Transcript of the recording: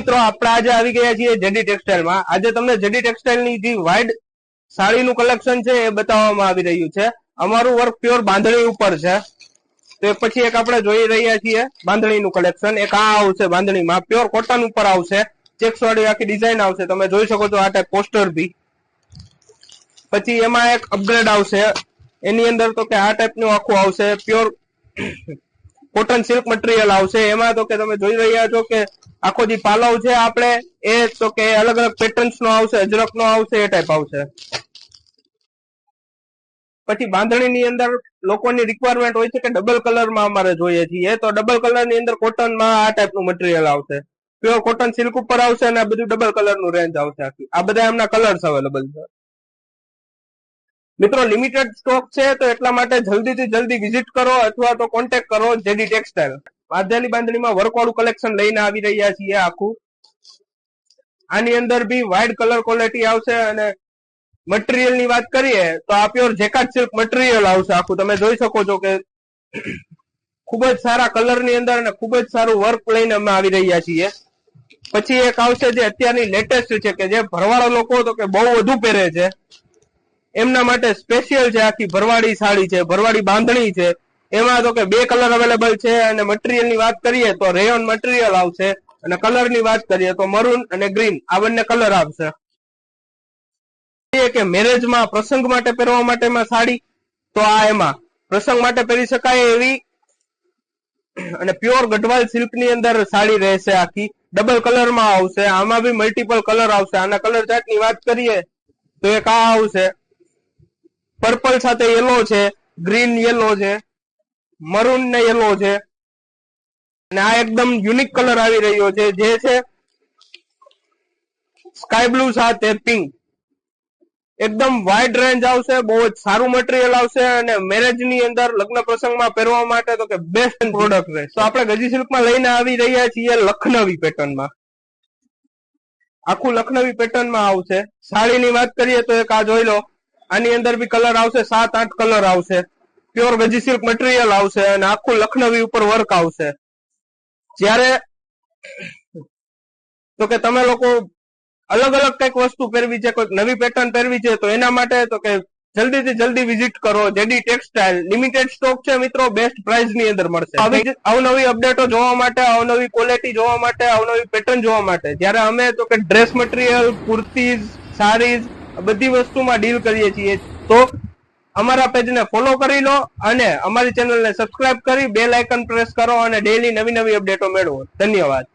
મિત્રો આપણે આજે આવી ગયા છીએ જેડી ટેક્સટાઇલમાં। આજે તમને જેડી ટેક્સટાઇલની જે વાઇડ સાડીનું કલેક્શન છે એ બતાવવામાં આવી રહ્યું છે। અમારું વર્ક પ્યોર બાંધણી ઉપર છે। તો પછી એક આપણે જોઈ રહ્યા છીએ બાંધણીનું કલેક્શન। એક આ આવશે બાંધણીમાં પ્યોર કોટન ઉપર આવશે, ચેક્સ વાળી આખી ડિઝાઇન આવશે, તમે જોઈ શકો છો આ ટાઈપ પોસ્ટર બી। પછી એમાં એક અપગ્રેડ આવશે, એની અંદર તો કે આ ટાઈપનું આખું આવશે, પ્યોર કોટન સિલ્ક મટીરિયલ આવશે। એમાં તો કે તમે જોઈ રહ્યા છો કે આખો જે પાલવ છે આપણે એ તો કે અલગ અલગ પેટર્ન્સ નો આવશે, અજરક નો આવશે, એ ટાઈપ આવશે। પછી બાંધણીની અંદર લોકોની રિક્વાયરમેન્ટ હોય છે કે ડબલ કલરમાં અમારે જોઈએ છીએ, તો ડબલ કલરની અંદર કોટનમાં આ ટાઈપનું મટીરિયલ આવશે, પ્યોર કોટન સિલ્ક ઉપર આવશે અને આ બધું ડબલ કલરનું રેન્જ આવશે આખી। આ બધા એમના કલર્સ અવેલેબલ છે। મિત્રો લિમિટેડ સ્ટોક છે તો એટલા માટે જલ્દીથી જલ્દી વિઝિટ કરો અથવા તો કોન્ટેક્ટ કરો જેડી ટેક્સટાઇલ। વાઘેલી બાંધણીમાં વર્કવાળું કલેક્શન લઈને આવી રહ્યા છીએ આખું। આની અંદર બી વાઇડ કલર ક્વોલિટી આવશે અને મટીરિયલ ની વાત કરીએ તો આ પ્યોર જેકાર્ડ સિલ્ક મટીરિયલ આવશે આખું। તમે જોઈ શકો છો કે ખૂબ જ સારા કલર ની અંદર અને ખૂબ જ સારું વર્ક લઈને અમે આવી રહ્યા છીએ। પછી એક આવશે જે અત્યારની લેટેસ્ટ છે કે જે ભરવાળા લોકો તો કે બહુ વધુ પહેરે છે, એમના માટે સ્પેશિયલ છે આખી ભરવાડી સાડી છે, ભરવાડી બાંધણી છે। એમાં તો કે બે કલર અવેલેબલ છે અને મટીરિયલ ની વાત કરીએ તો રેયોન મટીરિયલ આવશે અને કલર ની વાત કરીએ તો મરૂન અને ગ્રીન આ બંને કલર આવશે। કે મેરેજમાં પ્રસંગ માટે પહેરવા માટેમાં સાડી તો આ એમાં પ્રસંગ માટે પહેરી શકાય એવી અને પ્યોર ગઢવાલ સિલ્ક ની અંદર સાડી રહેશે આખી, ડબલ કલરમાં આવશે। આમાં બી મલ્ટિપલ કલર આવશે। આના કલર ચાર્ટ ની વાત કરીએ તો એક આ આવશે, પર્પલ સાથે યેલો છે, ગ્રીન યેલો છે, મરૂન ને યેલો છે અને આ એકદમ યુનિક કલર આવી રહ્યો છે જે છે સ્કાય બ્લુ સાથે પિંક। એકદમ વાઇડ રેન્જ આવશે, બહુ જ સારું મટીરિયલ આવશે અને મેરેજ ની અંદર લગ્ન પ્રસંગમાં પહેરવા માટે તો કે બેસ્ટ પ્રોડક્ટ રહેશે। તો આપણે ગજી સિલ્કમાં લઈને આવી રહ્યા છીએ લખનવી પેટર્નમાં, આખું લખનવી પેટર્નમાં આવશે। સાડીની વાત કરીએ તો એક આ જોઈ લો, આની અંદર બી કલર આવશે, 7-8 કલર આવશે, પ્યોર ગજી સિલ્ક મટીરિયલ આવશે અને આખું લખનવી ઉપર વર્ક આવશે। જ્યારે તો કે તમે લોકો અલગ અલગ કઈક વસ્તુ પહેરવી છે, કોઈક નવી પેટર્ન પહેરવી છે તો એના માટે તો કે જલ્દીથી જલ્દી વિઝિટ કરો જેડી ટેક્સટાઇલ। લિમિટેડ સ્ટોક છે મિત્રો, બેસ્ટ પ્રાઇસ ની અંદર મળશે। આવી અવનવી અપડેટો જોવા માટે, અવનવી ક્વોલિટી જોવા માટે, અવનવી પેટર્ન જોવા માટે જ્યારે અમે તો કે ડ્રેસ મટીરિયલ, કુર્તીઝ, સાડીઝ બધી વસ્તુમાં ડીલ કરીએ છીએ, તો અમારા પેજને ફોલો કરી લો અને અમારી ચેનલને સબસ્ક્રાઇબ કરી બેલ આઇકન પ્રેસ કરો અને ડેઈલી નવી નવી અપડેટો મેળવો। ધન્યવાદ।